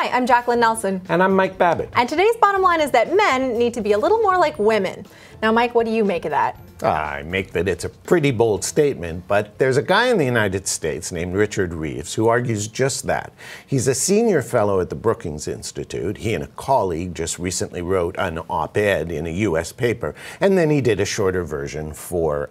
Hi, I'm Jacqueline Nelson. And I'm Mike Babad. And today's bottom line is that men need to be a little more like women. Now, Mike, what do you make of that? I make that it's a pretty bold statement, but there's a guy in the United States named Richard Reeves who argues just that. He's a senior fellow at the Brookings Institute. He and a colleague just recently wrote an op-ed in a U.S. paper, and then he did a shorter version for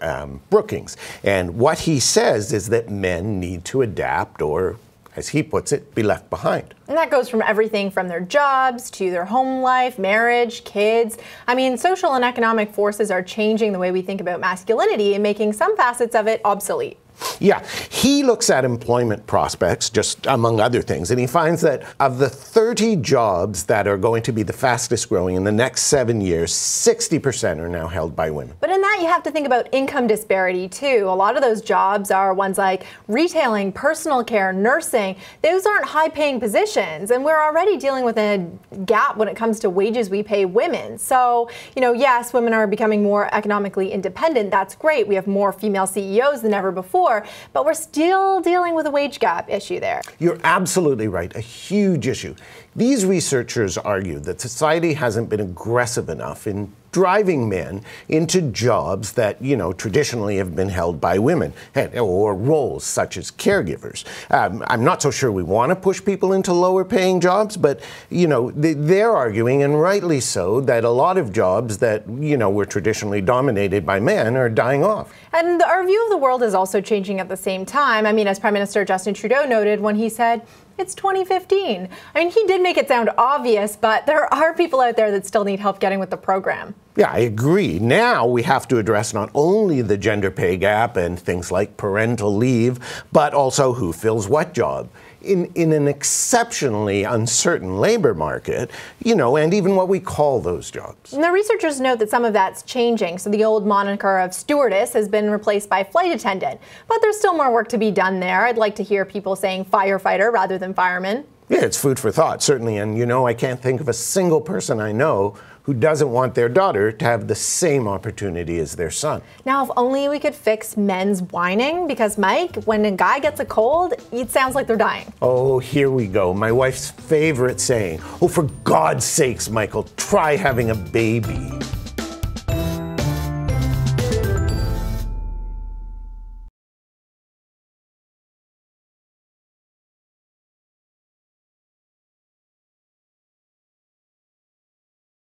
Brookings. And what he says is that men need to adapt, or as he puts it, be left behind. And that goes from everything from their jobs to their home life, marriage, kids. I mean, social and economic forces are changing the way we think about masculinity and making some facets of it obsolete. Yeah, he looks at employment prospects, just among other things, and he finds that of the 30 jobs that are going to be the fastest growing in the next 7 years, 60% are now held by women. But in that, you have to think about income disparity, too. A lot of those jobs are ones like retailing, personal care, nursing. Those aren't high-paying positions, and we're already dealing with a gap when it comes to wages we pay women. So, yes, women are becoming more economically independent. That's great. We have more female CEOs than ever before. But we're still dealing with a wage gap issue there. You're absolutely right. A huge issue. These researchers argue that society hasn't been aggressive enough in driving men into jobs that, traditionally have been held by women, or roles such as caregivers. I'm not so sure we want to push people into lower paying jobs, but, they're arguing, and rightly so, that a lot of jobs that, were traditionally dominated by men are dying off. And our view of the world is also changing at the same time. I mean, as Prime Minister Justin Trudeau noted when he said, it's 2015. I mean, he did make it sound obvious, but there are people out there that still need help getting with the program. Yeah, I agree. Now we have to address not only the gender pay gap and things like parental leave, but also who fills what job. In an exceptionally uncertain labor market, and even what we call those jobs. And the researchers note that some of that's changing. So the old moniker of stewardess has been replaced by flight attendant. But there's still more work to be done there. I'd like to hear people saying firefighter rather than fireman. Yeah, it's food for thought, certainly. And, I can't think of a single person I know who doesn't want their daughter to have the same opportunity as their son. Now, if only we could fix men's whining, because, Mike, when a guy gets a cold, it sounds like they're dying. Oh, here we go. My wife's favorite saying. Oh, for God's sakes, Michael, try having a baby.